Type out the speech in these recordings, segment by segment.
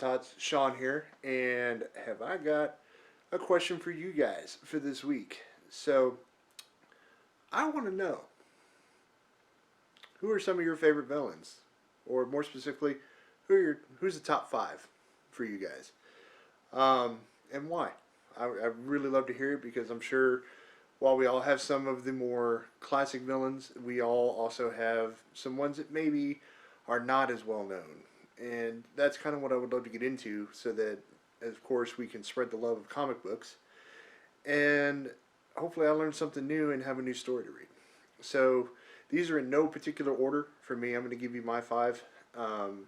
Tots, Sean here, and have I got a question for you guys for this week? So, I want to know who are some of your favorite villains, or more specifically, who's the top five for you guys, and why? I really love to hear it because I'm sure while we all have some of the more classic villains, we all also have some ones that maybe are not as well known. And that's kind of what I would love to get into so that, of course, we can spread the love of comic books. And hopefully, I learn something new and have a new story to read. So, these are in no particular order for me. I'm going to give you my five. Um,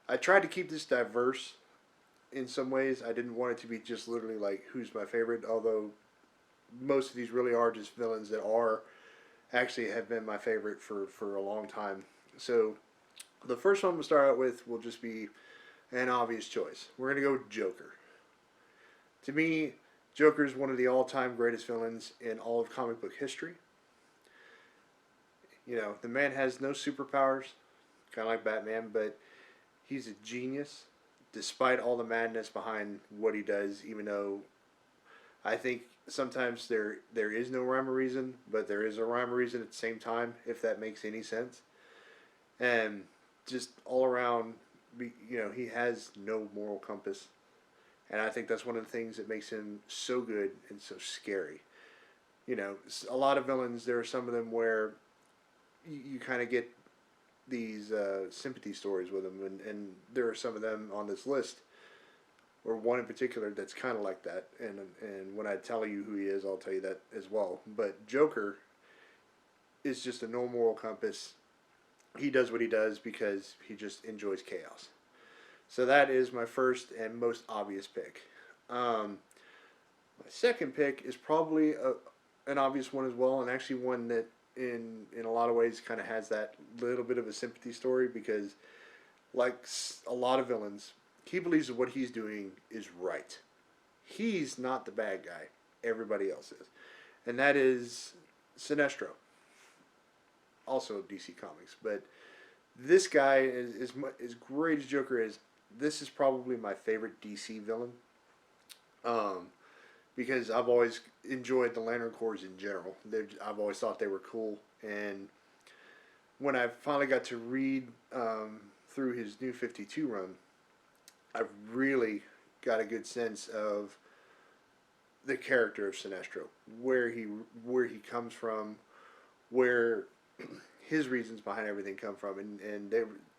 I tried to keep this diverse in some ways. I didn't want it to be just literally like who's my favorite, although most of these really are just villains that are actually have been my favorite for a long time. So the first one we'll start out with will just be an obvious choice. We're gonna go with Joker. To me, Joker is one of the all-time greatest villains in all of comic book history. You know, the man has no superpowers, kind of like Batman, but he's a genius despite all the madness behind what he does, even though I think sometimes there is no rhyme or reason, but there is a rhyme or reason at the same time, if that makes any sense. And just all around, he has no moral compass, and I think that's one of the things that makes him so good and so scary. You know, a lot of villains, there are some of them where you kind of get these sympathy stories with them, and there are some of them on this list or one in particular that's kind of like that. And when I tell you who he is, I'll tell you that as well. But Joker is just a no moral compass. He does what he does because he just enjoys chaos. So that is my first and most obvious pick. My second pick is probably an obvious one as well, and actually one that in a lot of ways kind of has that little bit of a sympathy story because, like a lot of villains, he believes that what he's doing is right. He's not the bad guy. Everybody else is, and that is Sinestro, also DC Comics. But this guy is as great as Joker is. This is probably my favorite DC villain. Um, because I've always enjoyed the Lantern Corps in general. I've always thought they were cool, and when I finally got to read through his New 52 run, I really got a good sense of the character of Sinestro, where he comes from, where his reasons behind everything come from, and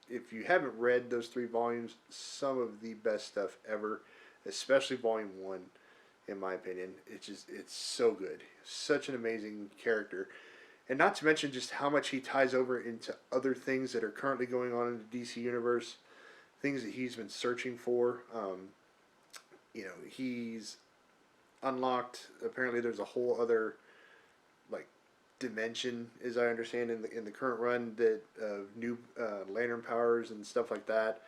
if you haven't read those three volumes, some of the best stuff ever, especially volume one, in my opinion. It's so good, such an amazing character, and not to mention just how much he ties over into other things that are currently going on in the DC universe, things that he's been searching for. He's unlocked. Apparently, there's a whole other like dimension, as I understand in the current run, that new lantern powers and stuff like that.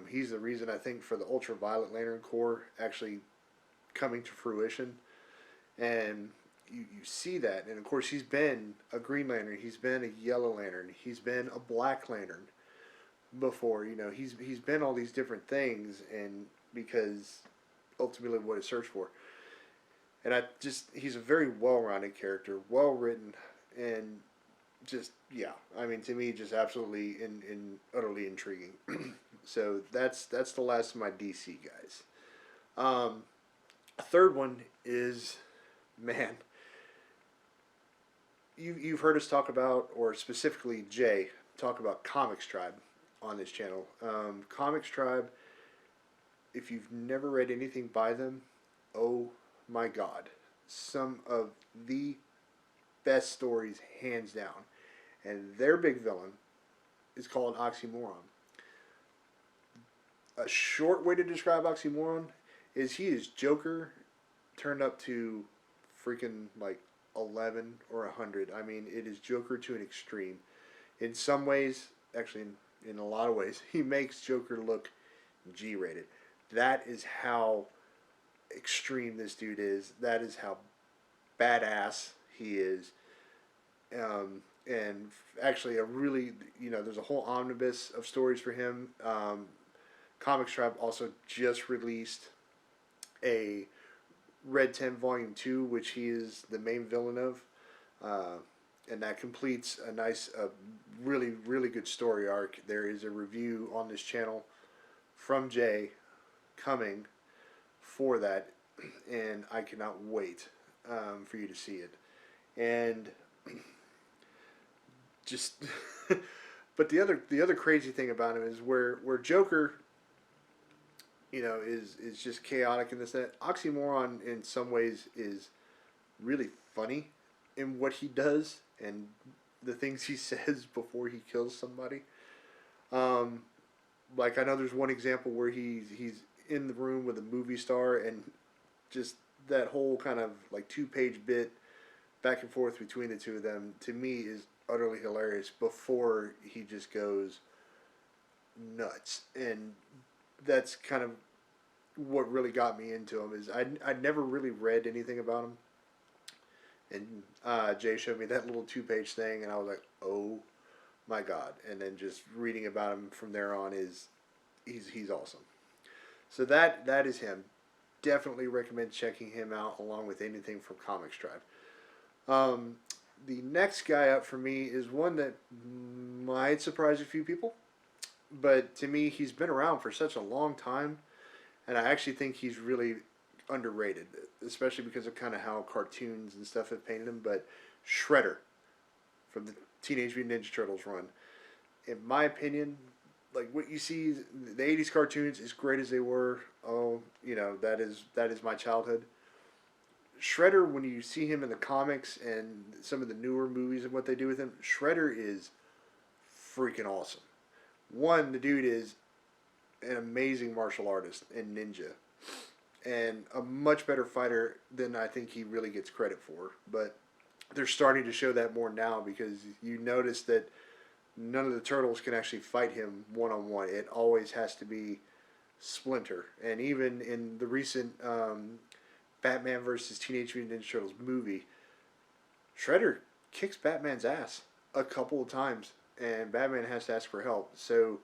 He's the reason I think for the ultraviolet lantern core actually coming to fruition, and you see that. And of course, he's been a Green Lantern, he's been a Yellow Lantern, he's been a Black Lantern before. He's been all these different things, and because ultimately what he searched for. And he's a very well-rounded character, well written, and just yeah. I mean, to me, just absolutely in utterly intriguing. So that's the last of my DC guys. A third one is, man, you've heard us talk about, or specifically Jay talk about Comics Tribe on this channel. Comics Tribe, if you've never read anything by them, oh my God, some of the best stories hands down. And their big villain is called Oxymoron. A short way to describe Oxymoron is he is Joker turned up to freaking like 11 or 100. I mean, it is Joker to an extreme. In some ways, actually, in a lot of ways, he makes Joker look G-rated. That is how extreme this dude is. That is how badass he is. And actually, there's a whole omnibus of stories for him. Comic Stripe also just released a Red 10 Volume 2, which he is the main villain of. Uh, and that completes a nice, really, really good story arc. There is a review on this channel from Jay coming for that, and I cannot wait for you to see it. And just, but the other crazy thing about him is where Joker, is just chaotic in this. That Oxymoron in some ways is really funny in what he does and the things he says before he kills somebody. Um, like I know there's one example where he's in the room with a movie star and just that whole kind of like 2 page bit back and forth between the two of them to me is utterly hilarious before he just goes nuts. And that's kind of what really got me into him is I'd never really read anything about him. And Jay showed me that little 2 page thing, and I was like, "Oh my god!" And then just reading about him from there on is he's awesome. So that is him. Definitely recommend checking him out along with anything from Comic Stripe. Um, the next guy up for me is one that might surprise a few people, but to me, he's been around for such a long time, and I actually think he's really underrated, especially because of kind of how cartoons and stuff have painted him. But Shredder from the Teenage Mutant Ninja Turtles run, in my opinion, like what you see, the '80s cartoons, as great as they were, oh, that is my childhood. Shredder, when you see him in the comics and some of the newer movies and what they do with him, Shredder is freaking awesome. One, the dude is an amazing martial artist and ninja, and a much better fighter than I think he really gets credit for. But they're starting to show that more now because you notice that none of the turtles can actually fight him one on one. It always has to be Splinter, and even in the recent Batman versus Teenage Mutant Ninja Turtles movie, Shredder kicks Batman's ass a couple of times, and Batman has to ask for help. So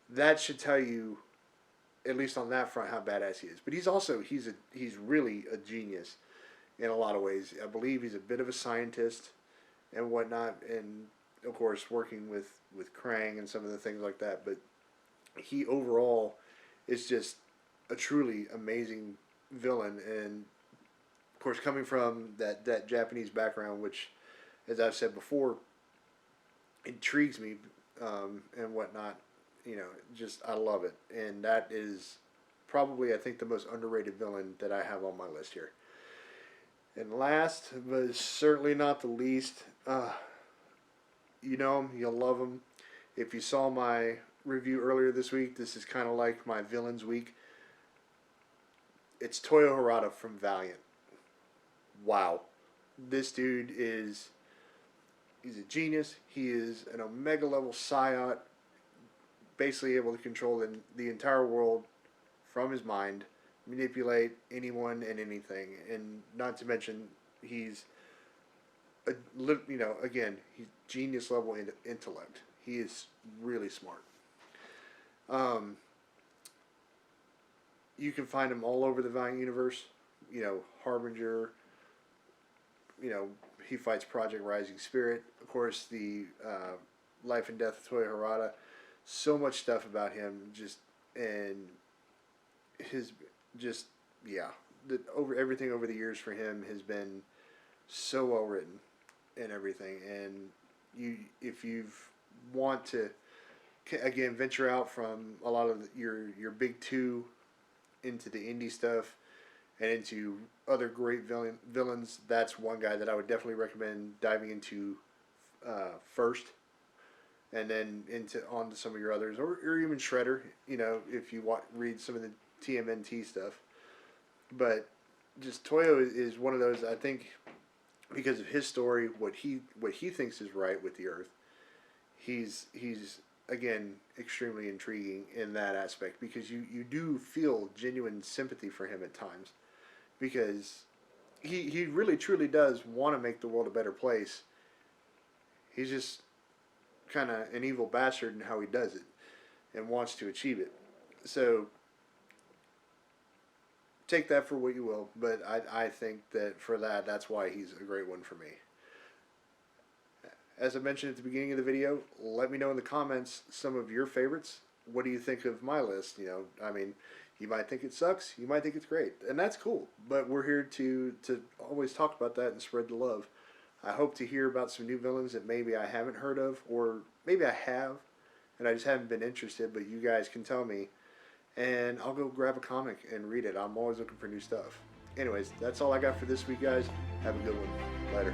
that should tell you, at least on that front, how badass he is. But he's really a genius in a lot of ways. I believe he's a bit of a scientist and whatnot, and of course working with Krang and some of the things like that. But he overall is just a truly amazing villain, and of course coming from that Japanese background, which, as I've said before, intrigues me and whatnot. Just I love it, and that is probably I think the most underrated villain that I have on my list here. And last, but certainly not the least, you know him, you'll love him. If you saw my review earlier this week, this is kind of like my villains week. It's Toyo Harada from Valiant. Wow, this dude he's a genius. He is an Omega level Psyot, basically able to control the entire world from his mind, manipulate anyone and anything, and not to mention he's again he's genius level intellect. He is really smart. Um, you can find him all over the Valiant universe. Harbinger. You know, he fights Project Rising Spirit. Of course, the Life and Death of Toyo Harada. So much stuff about him, and his just yeah. Over everything over the years for him has been so well written and everything. And if you've want to again venture out from a lot of your big two into the indie stuff and into other great villains, that's one guy that I would definitely recommend diving into first, and then into onto some of your others, or even Shredder. If you read some of the TMNT stuff, but just Toyo is one of those. I think because of his story, what he thinks is right with the Earth, he's again extremely intriguing in that aspect because you do feel genuine sympathy for him at times because he really truly does want to make the world a better place. He's just kind of an evil bastard in how he does it and wants to achieve it. So take that for what you will, but I think that for that's why he's a great one for me. As I mentioned at the beginning of the video, let me know in the comments some of your favorites. What do you think of my list? I mean, you might think it sucks, you might think it's great, and that's cool. But we're here to always talk about that and spread the love. I hope to hear about some new villains that maybe I haven't heard of, or maybe I have, and I just haven't been interested. But you guys can tell me, and I'll go grab a comic and read it. I'm always looking for new stuff. Anyways, that's all I got for this week, guys. Have a good one. Later.